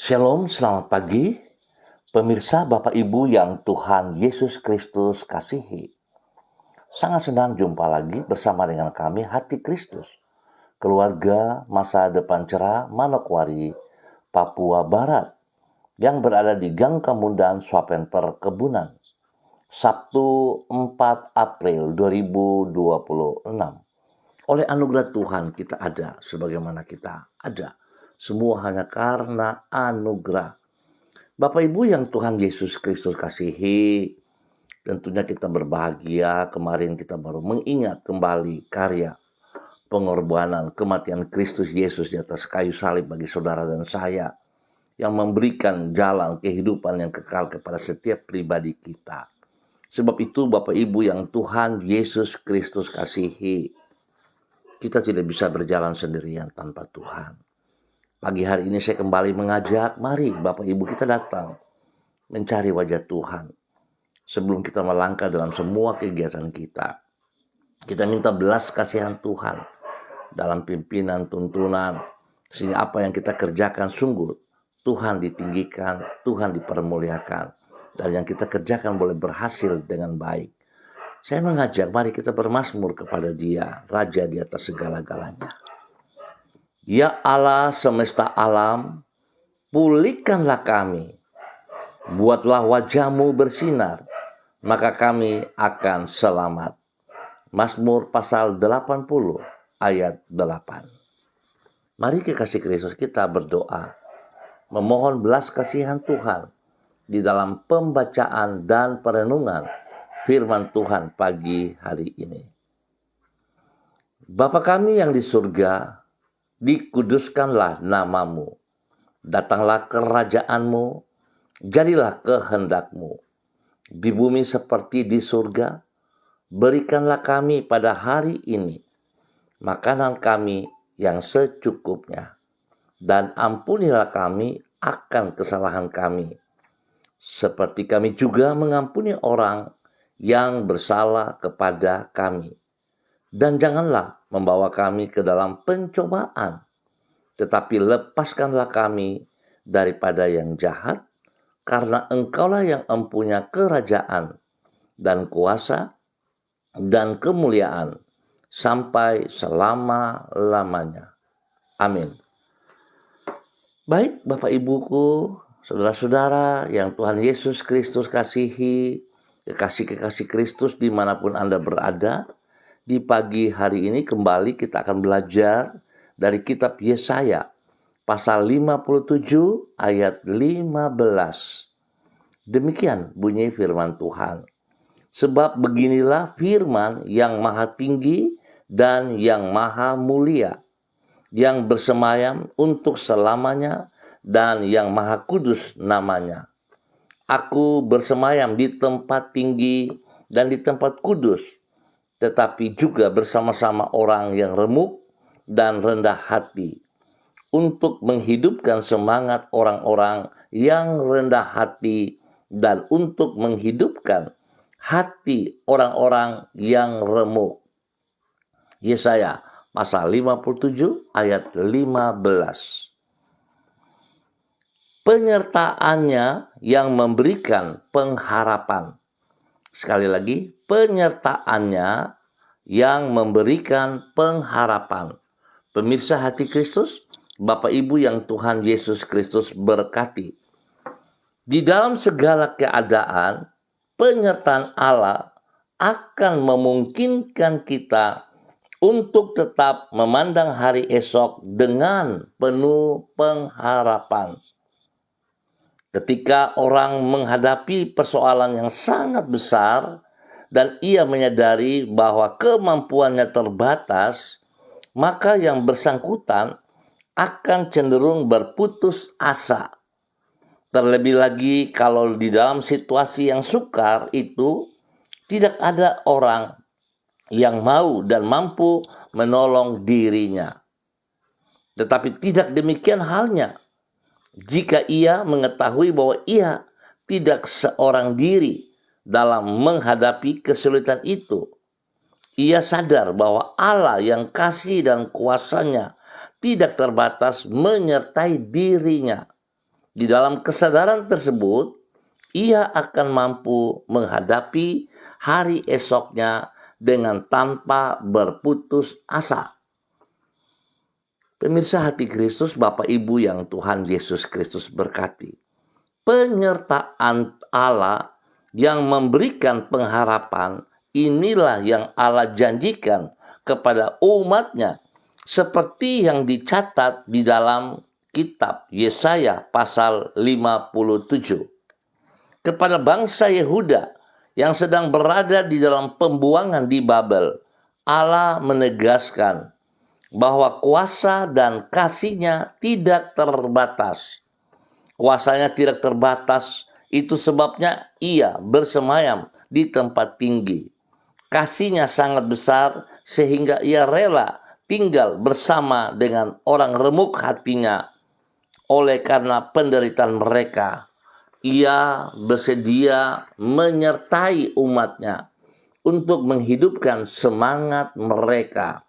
Shalom, selamat pagi. Pemirsa Bapak Ibu yang Tuhan Yesus Kristus kasihi. Sangat senang jumpa lagi bersama dengan kami Hati Kristus, keluarga masa depan cerah Manokwari, Papua Barat, yang berada di Gang Kemudan Swapen Perkebunan. Sabtu 4 April 2026. Oleh anugerah Tuhan kita ada sebagaimana kita ada. Semua hanya karena anugerah. Bapak Ibu yang Tuhan Yesus Kristus kasihi, tentunya kita berbahagia. Kemarin kita baru mengingat kembali karya pengorbanan kematian Kristus Yesus di atas kayu salib bagi saudara dan saya, yang memberikan jalan kehidupan yang kekal kepada setiap pribadi kita. Sebab itu Bapak Ibu yang Tuhan Yesus Kristus kasihi, kita tidak bisa berjalan sendirian tanpa Tuhan. Pagi hari ini saya kembali mengajak, mari Bapak Ibu kita datang mencari wajah Tuhan. Sebelum kita melangkah dalam semua kegiatan kita, kita minta belas kasihan Tuhan dalam pimpinan, tuntunan, sehingga apa yang kita kerjakan sungguh Tuhan ditinggikan, Tuhan dipermuliakan, dan yang kita kerjakan boleh berhasil dengan baik. Saya mengajak, mari kita bermazmur kepada Dia, Raja di atas segala-galanya. Ya Allah semesta alam, pulihkanlah kami. Buatlah wajah-Mu bersinar, maka kami akan selamat. Mazmur pasal 80 ayat 8. Mari kekasih Kristus kita berdoa, memohon belas kasihan Tuhan di dalam pembacaan dan perenungan firman Tuhan pagi hari ini. Bapa kami yang di surga, dikuduskanlah nama-Mu. Datanglah kerajaan-Mu, jadilah kehendak-Mu di bumi seperti di surga. Berikanlah kami pada hari ini makanan kami yang secukupnya, dan ampunilah kami akan kesalahan kami, seperti kami juga mengampuni orang yang bersalah kepada kami. Dan janganlah membawa kami ke dalam pencobaan, tetapi lepaskanlah kami daripada yang jahat, karena Engkaulah yang empunya kerajaan dan kuasa dan kemuliaan sampai selama-lamanya. Amin. Baik Bapak Ibuku, saudara-saudara yang Tuhan Yesus Kristus kasihi, kekasih-kekasih Kristus dimanapun Anda berada, di pagi hari ini kembali kita akan belajar dari kitab Yesaya pasal 57 ayat 15. Demikian bunyi firman Tuhan. Sebab beginilah firman yang maha tinggi dan yang maha mulia, yang bersemayam untuk selamanya dan yang maha kudus namanya. Aku bersemayam di tempat tinggi dan di tempat kudus, tetapi juga bersama-sama orang yang remuk dan rendah hati, untuk menghidupkan semangat orang-orang yang rendah hati dan untuk menghidupkan hati orang-orang yang remuk. Yesaya pasal 57 ayat 15. Penyertaannya yang memberikan pengharapan. Sekali lagi, penyertaannya yang memberikan pengharapan. Pemirsa Hati Kristus, Bapak Ibu yang Tuhan Yesus Kristus berkati. Di dalam segala keadaan, penyertaan Allah akan memungkinkan kita untuk tetap memandang hari esok dengan penuh pengharapan. Ketika orang menghadapi persoalan yang sangat besar dan ia menyadari bahwa kemampuannya terbatas, maka yang bersangkutan akan cenderung berputus asa. Terlebih lagi kalau di dalam situasi yang sukar itu tidak ada orang yang mau dan mampu menolong dirinya. Tetapi tidak demikian halnya jika ia mengetahui bahwa ia tidak seorang diri dalam menghadapi kesulitan itu. Ia sadar bahwa Allah yang kasih dan kuasanya tidak terbatas menyertai dirinya. Di dalam kesadaran tersebut, ia akan mampu menghadapi hari esoknya dengan tanpa berputus asa. Pemirsa hati Kristus, Bapak Ibu yang Tuhan Yesus Kristus berkati. Penyertaan Allah yang memberikan pengharapan, inilah yang Allah janjikan kepada umatnya, seperti yang dicatat di dalam kitab Yesaya pasal 57. Kepada bangsa Yehuda yang sedang berada di dalam pembuangan di Babel, Allah menegaskan bahwa kuasa dan kasih-Nya tidak terbatas. Kuasanya tidak terbatas, itu sebabnya ia bersemayam di tempat tinggi. Kasih-Nya sangat besar sehingga ia rela tinggal bersama dengan orang remuk hatinya. Oleh karena penderitaan mereka, ia bersedia menyertai umatnya untuk menghidupkan semangat mereka.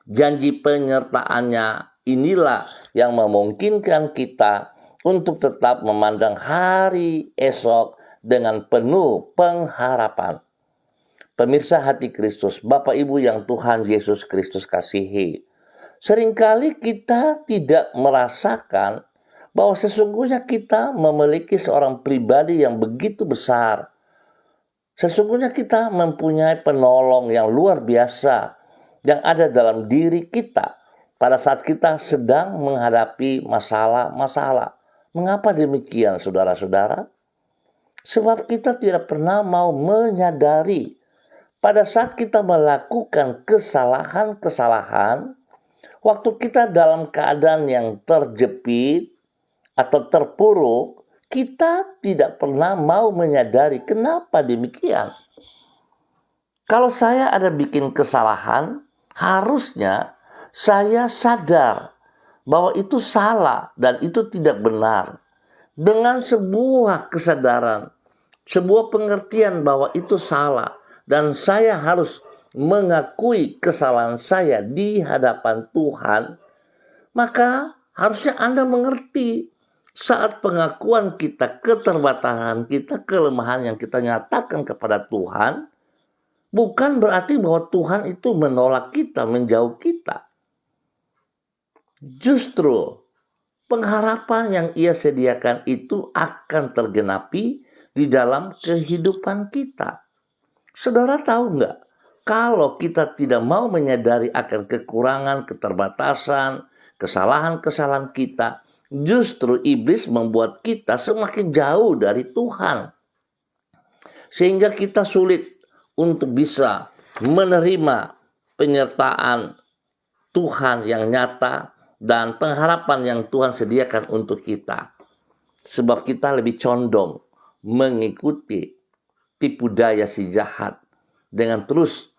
Janji penyertaannya inilah yang memungkinkan kita untuk tetap memandang hari esok dengan penuh pengharapan. Pemirsa hati Kristus, Bapak Ibu yang Tuhan Yesus Kristus kasihi, seringkali kita tidak merasakan bahwa sesungguhnya kita memiliki seorang pribadi yang begitu besar. Sesungguhnya kita mempunyai penolong yang luar biasa yang ada dalam diri kita pada saat kita sedang menghadapi masalah-masalah. Mengapa demikian, saudara-saudara? Sebab kita tidak pernah mau menyadari pada saat kita melakukan kesalahan-kesalahan, waktu kita dalam keadaan yang terjepit atau terpuruk, kita tidak pernah mau menyadari kenapa demikian. Kalau saya ada bikin kesalahan, harusnya saya sadar bahwa itu salah dan itu tidak benar. Dengan sebuah kesadaran, sebuah pengertian bahwa itu salah, dan saya harus mengakui kesalahan saya di hadapan Tuhan, maka harusnya Anda mengerti saat pengakuan kita, keterbatasan kita, kelemahan yang kita nyatakan kepada Tuhan, bukan berarti bahwa Tuhan itu menolak kita, menjauh kita. Justru pengharapan yang ia sediakan itu akan tergenapi di dalam kehidupan kita. Saudara tahu nggak? Kalau kita tidak mau menyadari akan kekurangan, keterbatasan, kesalahan-kesalahan kita, justru iblis membuat kita semakin jauh dari Tuhan. Sehingga kita sulit untuk bisa menerima penyertaan Tuhan yang nyata dan pengharapan yang Tuhan sediakan untuk kita. Sebab kita lebih condong mengikuti tipu daya si jahat dengan terus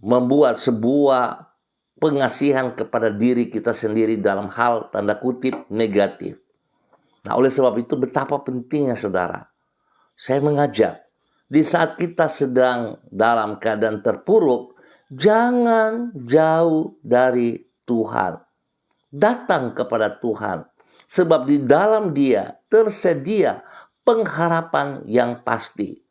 membuat sebuah pengasihan kepada diri kita sendiri dalam hal tanda kutip negatif. Nah, oleh sebab itu betapa pentingnya saudara, saya mengajak di saat kita sedang dalam keadaan terpuruk, jangan jauh dari Tuhan. Datang kepada Tuhan, sebab di dalam Dia tersedia pengharapan yang pasti.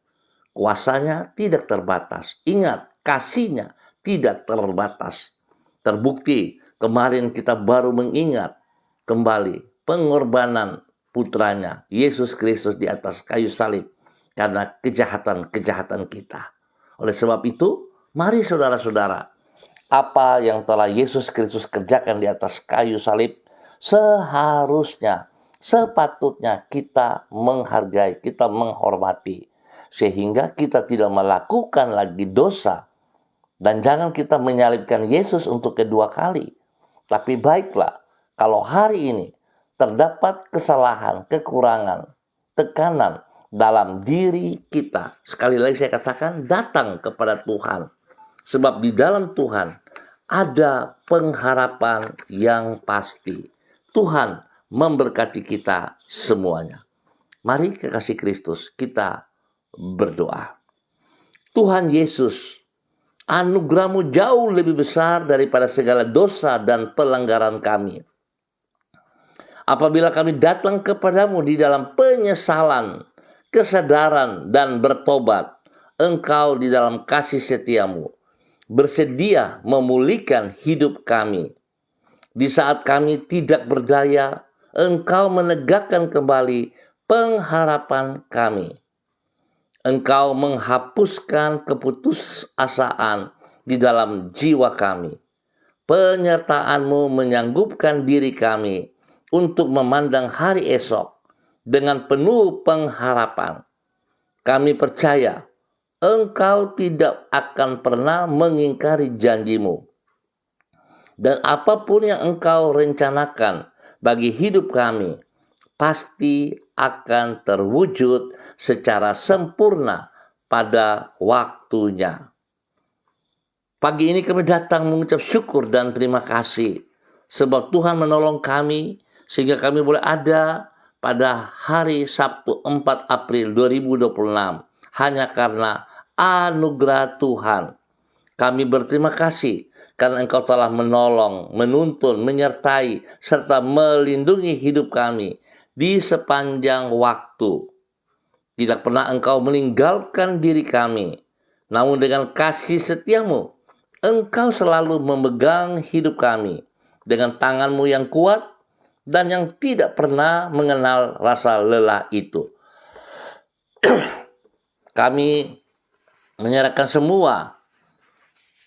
Kuasanya tidak terbatas. Ingat, kasih-Nya tidak terbatas. Terbukti kemarin kita baru mengingat kembali pengorbanan putranya Yesus Kristus di atas kayu salib karena kejahatan-kejahatan kita. Oleh sebab itu, mari saudara-saudara, apa yang telah Yesus Kristus kerjakan di atas kayu salib seharusnya, sepatutnya kita menghargai, kita menghormati, sehingga kita tidak melakukan lagi dosa. Dan jangan kita menyalibkan Yesus untuk kedua kali. Tapi baiklah, kalau hari ini terdapat kesalahan, kekurangan, tekanan dalam diri kita, sekali lagi saya katakan, datang kepada Tuhan. Sebab di dalam Tuhan ada pengharapan yang pasti. Tuhan memberkati kita semuanya. Mari kekasih Kristus, kita berdoa. Tuhan Yesus, anugerah-Mu jauh lebih besar daripada segala dosa dan pelanggaran kami. Apabila kami datang kepadamu di dalam penyesalan, kesadaran, dan bertobat, Engkau di dalam kasih setiamu bersedia memulihkan hidup kami. Di saat kami tidak berdaya, Engkau menegakkan kembali pengharapan kami. Engkau menghapuskan keputusasaan di dalam jiwa kami. Penyertaan-Mu menyanggupkan diri kami untuk memandang hari esok dengan penuh pengharapan. Kami percaya Engkau tidak akan pernah mengingkari janji-Mu. Dan apapun yang Engkau rencanakan bagi hidup kami, pasti akan terwujud secara sempurna pada waktunya. Pagi ini kami datang mengucap syukur dan terima kasih sebab Tuhan menolong kami sehingga kami boleh ada pada hari Sabtu 4 April 2026 hanya karena anugerah Tuhan. Kami berterima kasih karena Engkau telah menolong, menuntun, menyertai, serta melindungi hidup kami di sepanjang waktu. Tidak pernah Engkau meninggalkan diri kami, namun dengan kasih setiamu, Engkau selalu memegang hidup kami dengan tangan-Mu yang kuat dan yang tidak pernah mengenal rasa lelah itu. Kami menyerahkan semua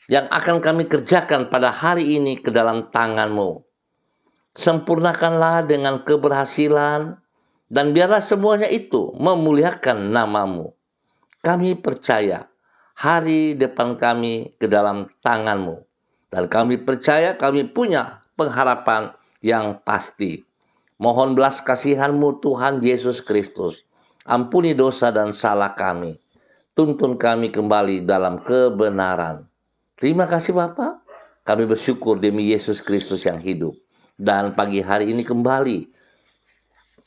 yang akan kami kerjakan pada hari ini ke dalam tangan-Mu. Sempurnakanlah dengan keberhasilan dan biarlah semuanya itu memuliakan nama-Mu. Kami percaya hari depan kami ke dalam tangan-Mu. Dan kami percaya kami punya pengharapan yang pasti. Mohon belas kasihan-Mu Tuhan Yesus Kristus. Ampuni dosa dan salah kami. Tuntun kami kembali dalam kebenaran. Terima kasih Bapa. Kami bersyukur demi Yesus Kristus yang hidup. Dan pagi hari ini kembali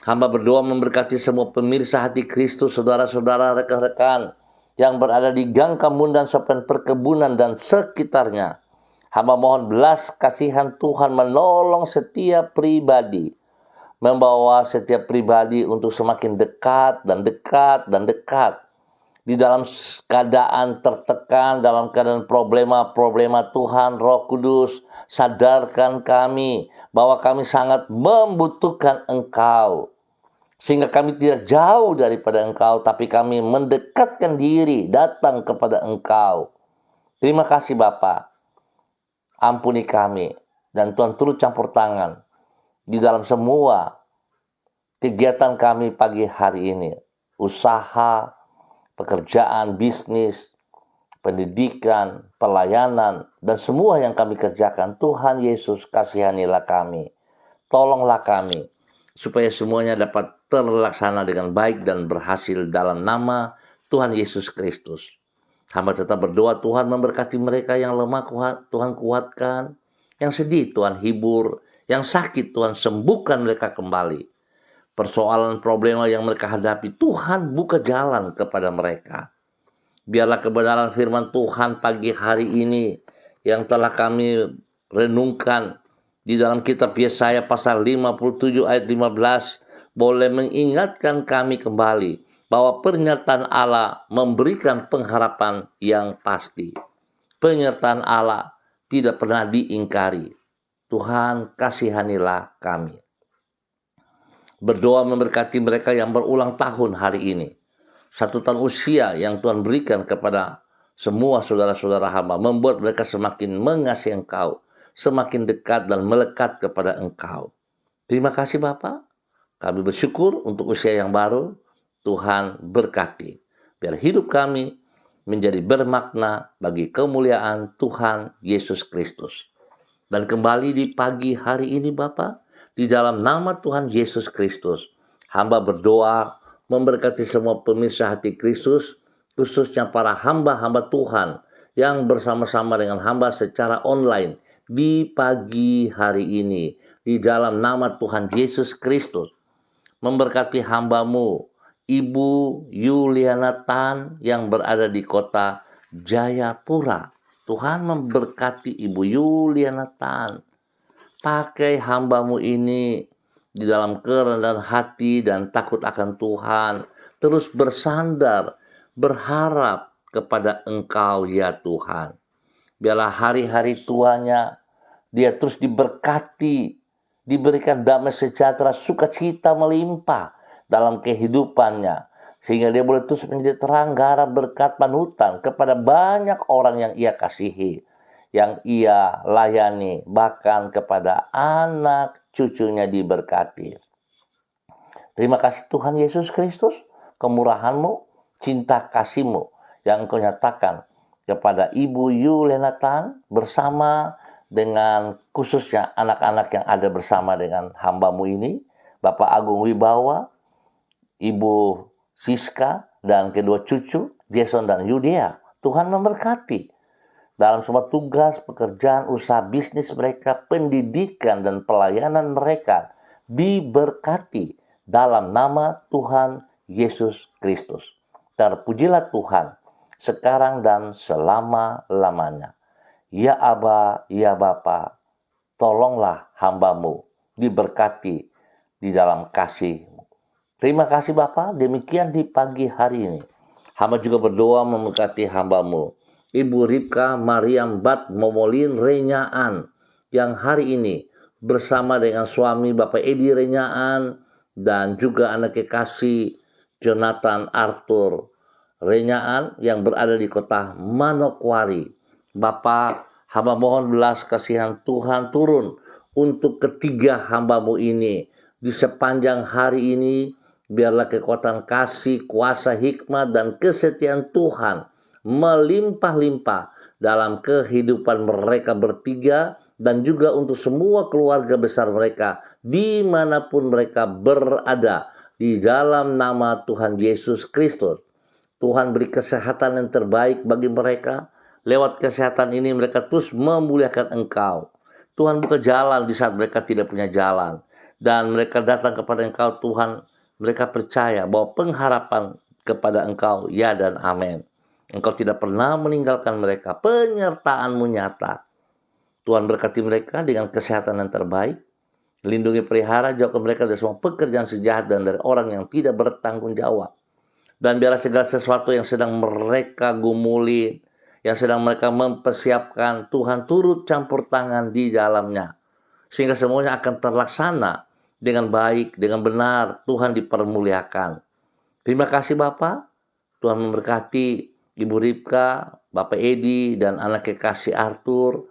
hamba berdoa memberkati semua pemirsa Hati Kristus, saudara-saudara, rekan-rekan yang berada di Gang Kamundan, Sopen Perkebunan dan sekitarnya. Hamba mohon belas kasihan Tuhan menolong setiap pribadi, membawa setiap pribadi untuk semakin dekat dan dekat dan dekat. Di dalam keadaan tertekan, dalam keadaan problema-problema, Tuhan Roh Kudus sadarkan kami bahwa kami sangat membutuhkan Engkau. Sehingga kami tidak jauh daripada Engkau, tapi kami mendekatkan diri datang kepada Engkau. Terima kasih Bapa. Ampuni kami. Dan Tuhan turut campur tangan di dalam semua kegiatan kami pagi hari ini. Usaha, pekerjaan, bisnis, pendidikan, pelayanan, dan semua yang kami kerjakan. Tuhan Yesus kasihanilah kami. Tolonglah kami supaya semuanya dapat terlaksana dengan baik dan berhasil dalam nama Tuhan Yesus Kristus. Hamba tetap berdoa Tuhan memberkati mereka yang lemah, Tuhan kuatkan. Yang sedih Tuhan hibur, yang sakit Tuhan sembuhkan mereka kembali. Persoalan problema yang mereka hadapi, Tuhan buka jalan kepada mereka. Biarlah kebenaran firman Tuhan pagi hari ini yang telah kami renungkan di dalam kitab Yesaya pasal 57 ayat 15 boleh mengingatkan kami kembali bahwa pernyataan Allah memberikan pengharapan yang pasti. Penyertaan Allah tidak pernah diingkari. Tuhan kasihanilah kami. Berdoa memberkati mereka yang berulang tahun hari ini. 1 tahun usia yang Tuhan berikan kepada semua saudara-saudara hamba, membuat mereka semakin mengasihi Engkau, semakin dekat dan melekat kepada Engkau. Terima kasih Bapa. Kami bersyukur untuk usia yang baru. Tuhan berkati. Biar hidup kami menjadi bermakna bagi kemuliaan Tuhan Yesus Kristus. Dan kembali di pagi hari ini Bapa, di dalam nama Tuhan Yesus Kristus, hamba berdoa memberkati semua pemirsa Hati Kristus, khususnya para hamba-hamba Tuhan yang bersama-sama dengan hamba secara online di pagi hari ini. Di dalam nama Tuhan Yesus Kristus, memberkati hamba-Mu, Ibu Yuliana Tan yang berada di kota Jayapura. Tuhan memberkati Ibu Yuliana Tan. Pakai hamba-Mu ini di dalam kerendahan hati dan takut akan Tuhan, terus bersandar, berharap kepada Engkau ya Tuhan. Biarlah hari-hari tuanya dia terus diberkati, diberikan damai sejahtera, sukacita melimpah dalam kehidupannya, sehingga dia boleh terus menjadi terang garap berkat panutan kepada banyak orang yang ia kasihi, yang ia layani, bahkan kepada anak cucunya diberkati. Terima kasih Tuhan Yesus Kristus, kemurahan-Mu, cinta kasih-Mu yang Engkau nyatakan kepada Ibu Yulenatan bersama dengan khususnya anak-anak yang ada bersama dengan hamba-Mu ini, Bapak Agung Wibawa, Ibu Siska, dan kedua cucu, Jason dan Yudea. Tuhan memberkati dalam semua tugas, pekerjaan, usaha bisnis mereka, pendidikan dan pelayanan mereka diberkati dalam nama Tuhan Yesus Kristus. Terpujilah Tuhan sekarang dan selama-lamanya. Ya Aba, ya Bapa, tolonglah hamba-Mu diberkati di dalam kasih-Mu. Terima kasih Bapa, demikian di pagi hari ini. Hamba juga berdoa memberkati hamba-Mu, Ibu Ripka Mariam Bat Momolin Renyaan, yang hari ini bersama dengan suami Bapak Edi Renyaan dan juga anak kekasih Jonathan Arthur Renyaan yang berada di kota Manokwari. Bapak, hamba mohon belas kasihan Tuhan turun untuk ketiga hamba-Mu ini. Di sepanjang hari ini, biarlah kekuatan kasih, kuasa, hikmat, dan kesetiaan Tuhan melimpah-limpah dalam kehidupan mereka bertiga dan juga untuk semua keluarga besar mereka dimanapun mereka berada, di dalam nama Tuhan Yesus Kristus. Tuhan beri kesehatan yang terbaik bagi mereka. Lewat kesehatan ini mereka terus memuliakan Engkau. Tuhan buka jalan di saat mereka tidak punya jalan, dan mereka datang kepada Engkau Tuhan. Mereka percaya bahwa pengharapan kepada Engkau ya dan amin. Engkau tidak pernah meninggalkan mereka. Penyertaan-Mu nyata. Tuhan berkati mereka dengan kesehatan yang terbaik. Lindungi, pelihara, jauhkan mereka dari semua pekerjaan sejahat dan dari orang yang tidak bertanggung jawab. Dan biarlah segala sesuatu yang sedang mereka gumuli, yang sedang mereka mempersiapkan, Tuhan turut campur tangan di dalamnya, sehingga semuanya akan terlaksana dengan baik, dengan benar. Tuhan dipermuliakan. Terima kasih Bapak. Tuhan memberkati Ibu Ripka, Bapak Edi, dan anak kekasih Arthur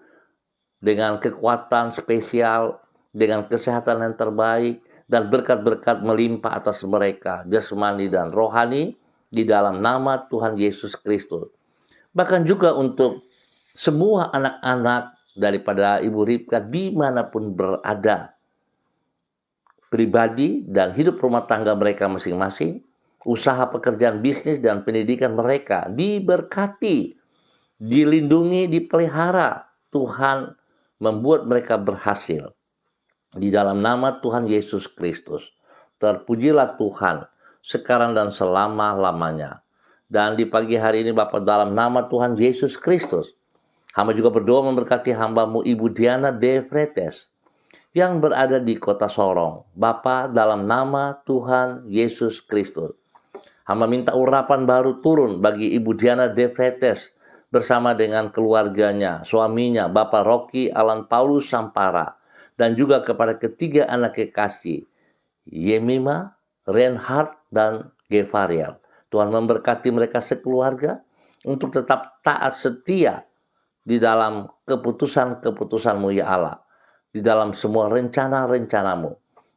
dengan kekuatan spesial, dengan kesehatan yang terbaik, dan berkat-berkat melimpah atas mereka, jasmani dan rohani, di dalam nama Tuhan Yesus Kristus. Bahkan juga untuk semua anak-anak daripada Ibu Ripka dimanapun berada, pribadi dan hidup rumah tangga mereka masing-masing, usaha, pekerjaan, bisnis, dan pendidikan mereka diberkati, dilindungi, dipelihara. Tuhan membuat mereka berhasil. Di dalam nama Tuhan Yesus Kristus. Terpujilah Tuhan sekarang dan selama-lamanya. Dan di pagi hari ini Bapak, dalam nama Tuhan Yesus Kristus, hamba juga berdoa memberkati hamba-Mu Ibu Diana De Fretes yang berada di kota Sorong. Bapa, dalam nama Tuhan Yesus Kristus, hamba minta urapan baru turun bagi Ibu Diana De Fretes bersama dengan keluarganya, suaminya Bapak Rocky Alan Paulus Sampara, dan juga kepada ketiga anak kekasih, Yemima, Reinhard, dan Gevariel. Tuhan memberkati mereka sekeluarga untuk tetap taat setia di dalam keputusan-keputusan-Mu ya Allah, di dalam semua rencana-rencana-Mu.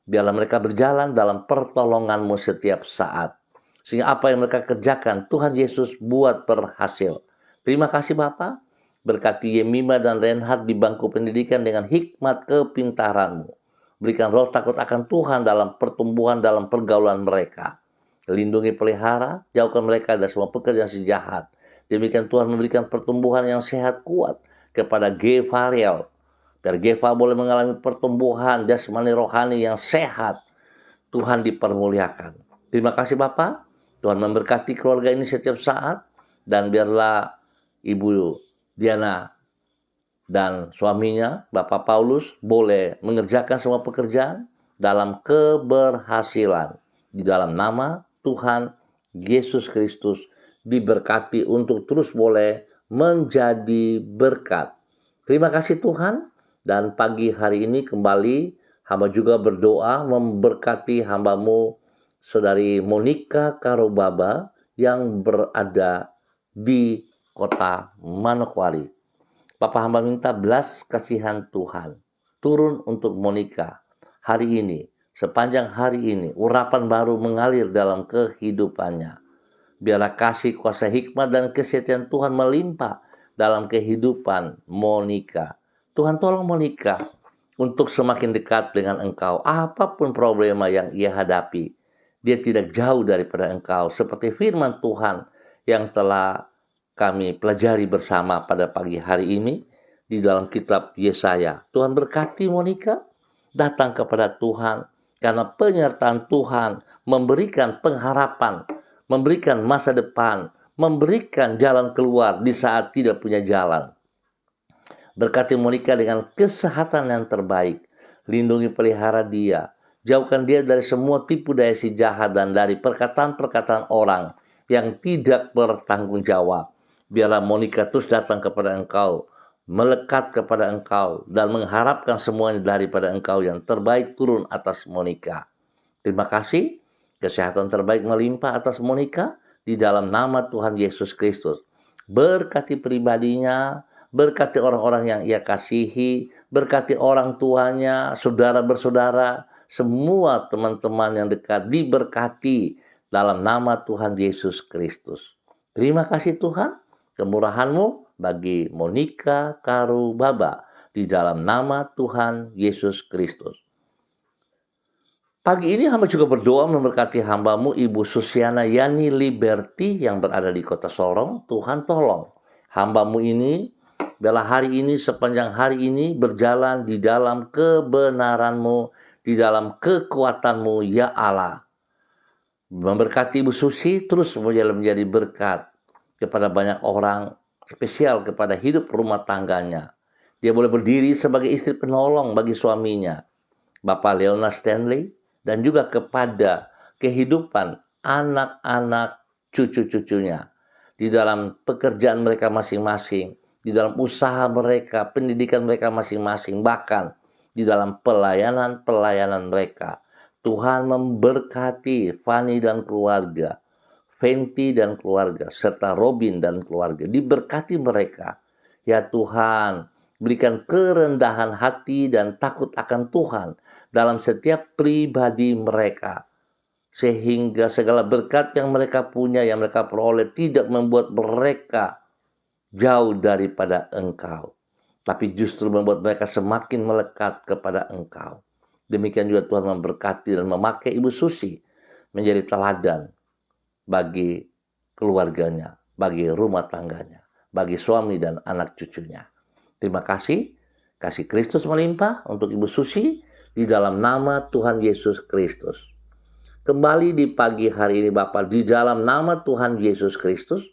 Biarlah mereka berjalan dalam pertolongan-Mu setiap saat, sehingga apa yang mereka kerjakan Tuhan Yesus buat berhasil. Terima kasih Bapa. Berkati Yemima dan Reinhard di bangku pendidikan dengan hikmat kepintaran-Mu. Berikan roh takut akan Tuhan dalam pertumbuhan dalam pergaulan mereka. Lindungi, pelihara, jauhkan mereka dari semua pekerjaan sejahat. Demikian Tuhan memberikan pertumbuhan yang sehat kuat kepada Gevariel. Biar Geva boleh mengalami pertumbuhan jasmani rohani yang sehat. Tuhan dipermuliakan. Terima kasih Bapak. Tuhan memberkati keluarga ini setiap saat. Dan biarlah Ibu Diana dan suaminya, Bapak Paulus, boleh mengerjakan semua pekerjaan dalam keberhasilan. Di dalam nama Tuhan Yesus Kristus diberkati untuk terus boleh menjadi berkat. Terima kasih Tuhan, dan pagi hari ini kembali hamba juga berdoa memberkati hambamu Saudari Monica Karobaba yang berada di kota Manokwari. Bapak hamba minta belas kasihan Tuhan turun untuk Monica hari ini. Sepanjang hari ini urapan baru mengalir dalam kehidupannya. Biarlah kasih, kuasa, hikmat, dan kesetiaan Tuhan melimpah dalam kehidupan Monica. Tuhan tolong Monica untuk semakin dekat dengan Engkau. Apapun problema yang ia hadapi, dia tidak jauh daripada Engkau. Seperti firman Tuhan yang telah kami pelajari bersama pada pagi hari ini di dalam kitab Yesaya. Tuhan berkati Monica, datang kepada Tuhan, karena penyertaan Tuhan memberikan pengharapan, memberikan masa depan, memberikan jalan keluar di saat tidak punya jalan. Berkati Monica dengan kesehatan yang terbaik. Lindungi pelihara dia. Jauhkan dia dari semua tipu daya si jahat dan dari perkataan-perkataan orang yang tidak bertanggung jawab. Biarlah Monica terus datang kepada Engkau, melekat kepada Engkau, dan mengharapkan semuanya daripada Engkau yang terbaik turun atas Monica. Terima kasih, kesehatan terbaik melimpah atas Monica di dalam nama Tuhan Yesus Kristus. Berkati pribadinya, berkati orang-orang yang ia kasihi, berkati orang tuanya, saudara bersaudara, semua teman-teman yang dekat diberkati dalam nama Tuhan Yesus Kristus. Terima kasih Tuhan, kemurahan-Mu bagi Monica Karobaba di dalam nama Tuhan Yesus Kristus. Pagi ini hamba juga berdoa memberkati hambamu Ibu Susiana Yani Liberty yang berada di kota Sorong. Tuhan tolong hambamu ini, biarlah hari ini sepanjang hari ini berjalan di dalam kebenaran-Mu, di dalam kekuatan-Mu ya Allah. Memberkati Ibu Susi terus menjadi berkat kepada banyak orang, spesial kepada hidup rumah tangganya. Dia boleh berdiri sebagai istri penolong bagi suaminya, Bapak Leona Stanley, dan juga kepada kehidupan anak-anak cucu-cucunya di dalam pekerjaan mereka masing-masing, di dalam usaha mereka, pendidikan mereka masing-masing, bahkan di dalam pelayanan-pelayanan mereka. Tuhan memberkati Fanny dan keluarga, Fenty dan keluarga, serta Robin dan keluarga. Diberkati mereka. Ya Tuhan, berikan kerendahan hati dan takut akan Tuhan dalam setiap pribadi mereka, sehingga segala berkat yang mereka punya, yang mereka peroleh, tidak membuat mereka jauh daripada Engkau, tapi justru membuat mereka semakin melekat kepada Engkau. Demikian juga Tuhan memberkati dan memakai Ibu Susi menjadi teladan bagi keluarganya, bagi rumah tangganya, bagi suami dan anak cucunya. Terima kasih, kasih Kristus melimpah untuk Ibu Susi di dalam nama Tuhan Yesus Kristus. Kembali di pagi hari ini Bapak, di dalam nama Tuhan Yesus Kristus,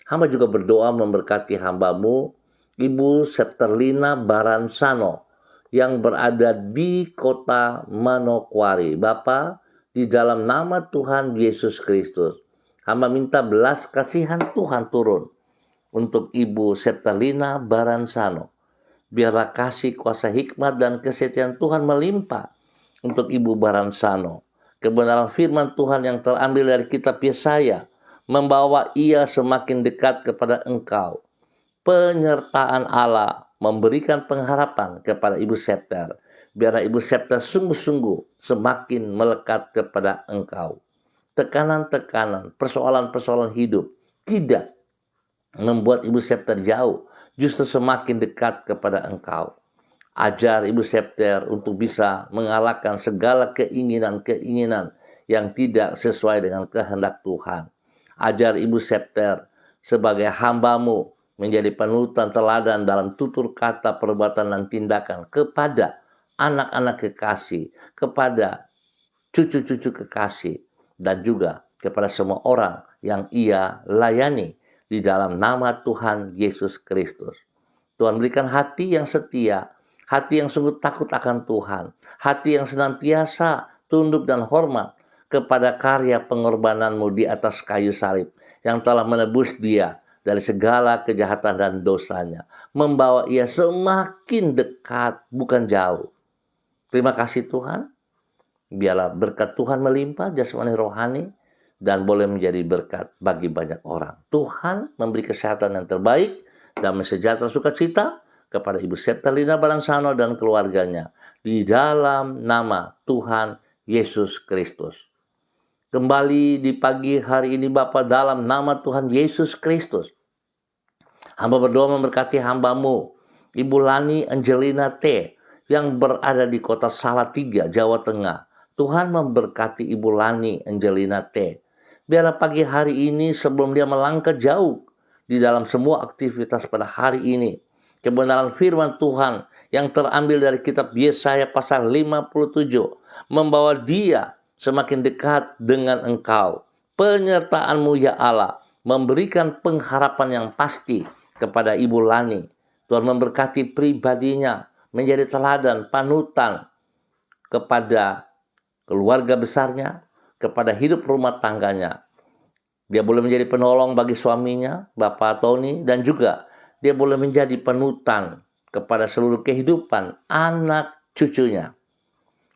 hamba juga berdoa memberkati hambamu Ibu Septerlina Baransano yang berada di kota Manokwari. Bapak, di dalam nama Tuhan Yesus Kristus, hamba minta belas kasihan Tuhan turun untuk Ibu Septerlina Baransano. Biarlah kasih, kuasa, hikmat, dan kesetiaan Tuhan melimpah untuk Ibu Baransano. Kebenaran firman Tuhan yang terambil dari kitab Yesaya membawa ia semakin dekat kepada Engkau. Penyertaan Allah memberikan pengharapan kepada Ibu Septer. Biarlah Ibu Septer sungguh-sungguh semakin melekat kepada Engkau. Tekanan-tekanan, persoalan-persoalan hidup tidak membuat Ibu Septer jauh, justru semakin dekat kepada Engkau. Ajar Ibu Septer untuk bisa mengalahkan segala keinginan-keinginan yang tidak sesuai dengan kehendak Tuhan. Ajar Ibu Septer sebagai hamba-Mu menjadi panutan teladan dalam tutur kata, perbuatan, dan tindakan kepada anak-anak kekasih, kepada cucu-cucu kekasih, dan juga kepada semua orang yang ia layani di dalam nama Tuhan Yesus Kristus. Tuhan berikan hati yang setia, hati yang sungguh takut akan Tuhan, hati yang senantiasa tunduk dan hormat kepada karya pengorbananmu di atas kayu salib yang telah menebus dia dari segala kejahatan dan dosanya, membawa ia semakin dekat, bukan jauh. Terima kasih Tuhan, biarlah berkat Tuhan melimpah jasmani rohani dan boleh menjadi berkat bagi banyak orang. Tuhan memberi kesehatan yang terbaik dan sejahtera sukacita kepada Ibu Septalina Balansano dan keluarganya di dalam nama Tuhan Yesus Kristus. Kembali di pagi hari ini Bapa, dalam nama Tuhan Yesus Kristus, hamba berdoa memberkati hambamu Ibu Lani Angelina T yang berada di kota Salatiga, Jawa Tengah. Tuhan memberkati Ibu Lani Angelina T. Biarlah pagi hari ini sebelum dia melangkah jauh di dalam semua aktivitas pada hari ini, kebenaran firman Tuhan yang terambil dari kitab Yesaya pasal 57 membawa dia semakin dekat dengan Engkau. Penyertaan-Mu ya Allah memberikan pengharapan yang pasti kepada Ibu Lani. Tuhan memberkati pribadinya menjadi teladan, panutan kepada keluarga besarnya, kepada hidup rumah tangganya. Dia boleh menjadi penolong bagi suaminya, Bapak Tony, dan juga dia boleh menjadi panutan kepada seluruh kehidupan anak cucunya.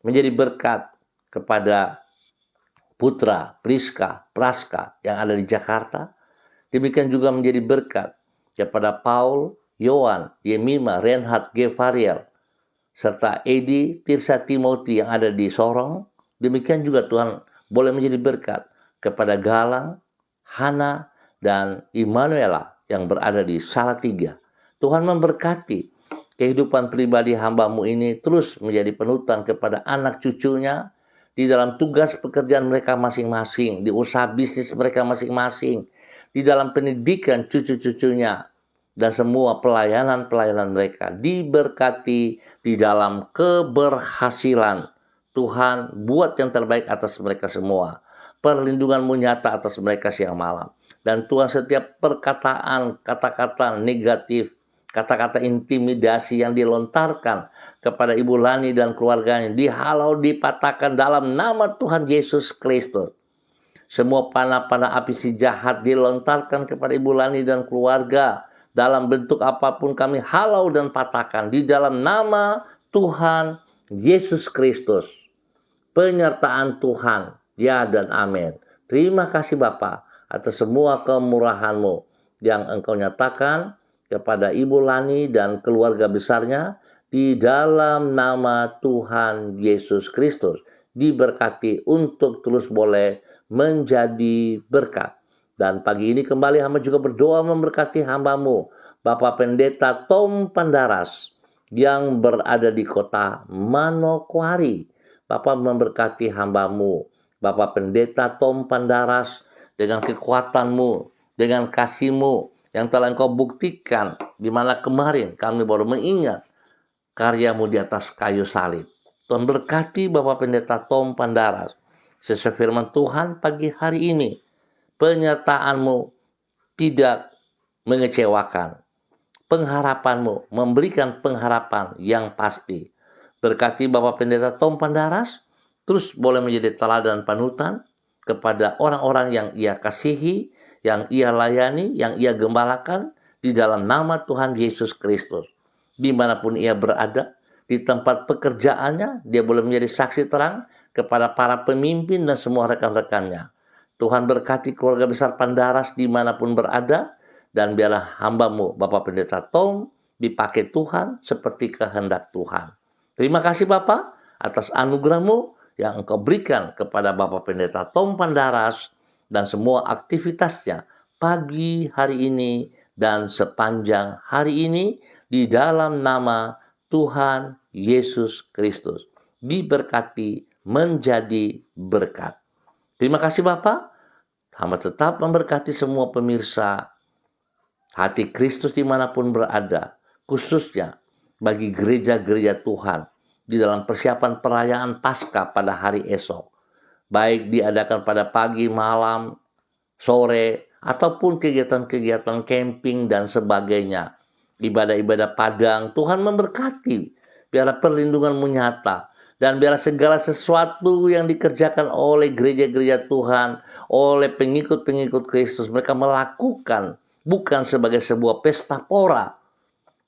Menjadi berkat kepada Putra, Priska, Praska yang ada di Jakarta. Demikian juga menjadi berkat kepada Paul, Yohan, Yemima, Reinhard, Gevariel, serta Edi, Tirsa, Timothy yang ada di Sorong. Demikian juga Tuhan boleh menjadi berkat kepada Galang, Hana, dan Immanuela yang berada di Salatiga. Tuhan memberkati kehidupan pribadi hambamu ini terus menjadi penutan kepada anak cucunya di dalam tugas pekerjaan mereka masing-masing, di usaha bisnis mereka masing-masing, di dalam pendidikan cucu-cucunya, dan semua pelayanan-pelayanan mereka diberkati di dalam keberhasilan. Tuhan buat yang terbaik atas mereka semua. Perlindungan-Mu nyata atas mereka siang malam. Dan Tuhan, setiap perkataan, kata-kata negatif, kata-kata intimidasi yang dilontarkan kepada Ibu Lani dan keluarganya dihalau, dipatahkan dalam nama Tuhan Yesus Kristus. Semua panah-panah api si jahat dilontarkan kepada Ibu Lani dan keluarga dalam bentuk apapun, kami halau dan patahkan di dalam nama Tuhan Yesus Kristus. Penyertaan Tuhan, ya dan amin. Terima kasih Bapa atas semua kemurahan-Mu yang Engkau nyatakan kepada Ibu Lani dan keluarga besarnya di dalam nama Tuhan Yesus Kristus. Diberkati untuk terus boleh menjadi berkat. Dan pagi ini kembali hamba juga berdoa memberkati hambamu Bapak Pendeta Tom Pandaras yang berada di kota Manokwari. Bapak memberkati hambamu Bapak Pendeta Tom Pandaras dengan kekuatan-Mu, dengan kasih-Mu yang telah Engkau buktikan, di mana kemarin kami baru mengingat karya-Mu di atas kayu salib. Tuhan berkati Bapak Pendeta Tom Pandaras. Sesuai firman Tuhan pagi hari ini, penyertaan-Mu tidak mengecewakan. Pengharapan-Mu memberikan pengharapan yang pasti. Berkati Bapak Pendeta Tom Pandaras, terus boleh menjadi teladan panutan kepada orang-orang yang Ia kasihi, yang Ia layani, yang Ia gembalakan di dalam nama Tuhan Yesus Kristus. Dimanapun Ia berada, di tempat pekerjaannya, dia boleh menjadi saksi terang kepada para pemimpin dan semua rekan-rekannya. Tuhan berkati keluarga besar Pandaras dimanapun berada, dan biarlah hamba-Mu Bapak Pendeta Tom dipakai Tuhan seperti kehendak Tuhan. Terima kasih Bapak atas anugerah-Mu yang Engkau berikan kepada Bapak Pendeta Tom Pandaras dan semua aktivitasnya pagi hari ini dan sepanjang hari ini di dalam nama Tuhan Yesus Kristus. Diberkati menjadi berkat. Terima kasih Bapak. Hamba tetap memberkati semua pemirsa Hati Kristus dimanapun berada, khususnya bagi gereja-gereja Tuhan di dalam persiapan perayaan Paskah pada hari esok. Baik diadakan pada pagi, malam, sore, ataupun kegiatan-kegiatan camping dan sebagainya. Ibadah-ibadah padang, Tuhan memberkati biarlah perlindungan-Mu nyata, dan biarlah segala sesuatu yang dikerjakan oleh gereja-gereja Tuhan, oleh pengikut-pengikut Kristus, mereka melakukan bukan sebagai sebuah pesta pora,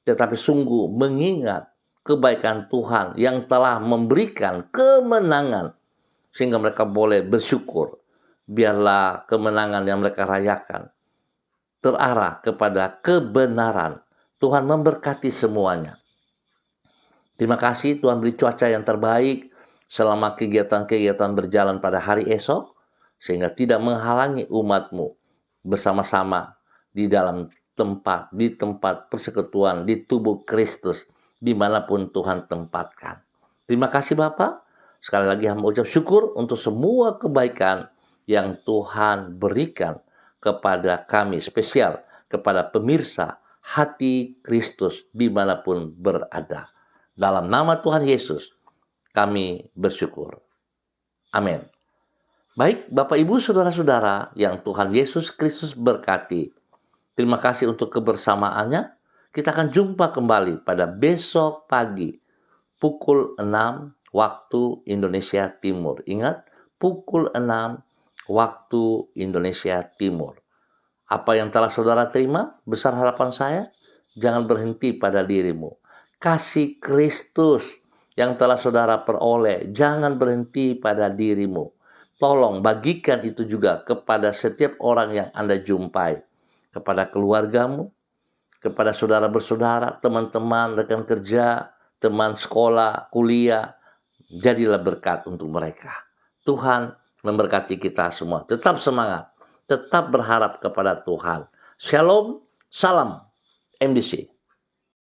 tetapi sungguh mengingat kebaikan Tuhan yang telah memberikan kemenangan, sehingga mereka boleh bersyukur. Biarlah kemenangan yang mereka rayakan terarah kepada kebenaran. Tuhan memberkati semuanya. Terima kasih Tuhan beri cuaca yang terbaik selama kegiatan-kegiatan berjalan pada hari esok, sehingga tidak menghalangi umat-Mu bersama-sama di dalam di tempat persekutuan, di tubuh Kristus, dimanapun Tuhan tempatkan. Terima kasih Bapak. Sekali lagi hamba ucap syukur untuk semua kebaikan yang Tuhan berikan kepada kami, spesial kepada pemirsa Hati Kristus dimanapun berada. Dalam nama Tuhan Yesus, kami bersyukur. Amin. Baik, Bapak, Ibu, Saudara-saudara yang Tuhan Yesus Kristus berkati. Terima kasih untuk kebersamaannya. Kita akan jumpa kembali pada besok pagi, pukul 6 waktu Indonesia Timur. Ingat, pukul 6 waktu Indonesia Timur. Apa yang telah saudara terima, besar harapan saya, jangan berhenti pada dirimu. Kasih Kristus yang telah saudara peroleh, jangan berhenti pada dirimu. Tolong bagikan itu juga kepada setiap orang yang Anda jumpai. Kepada keluargamu, kepada saudara bersaudara, teman-teman, rekan kerja, teman sekolah, kuliah. Jadilah berkat untuk mereka. Tuhan memberkati kita semua. Tetap semangat, tetap berharap kepada Tuhan. Shalom, salam MDC.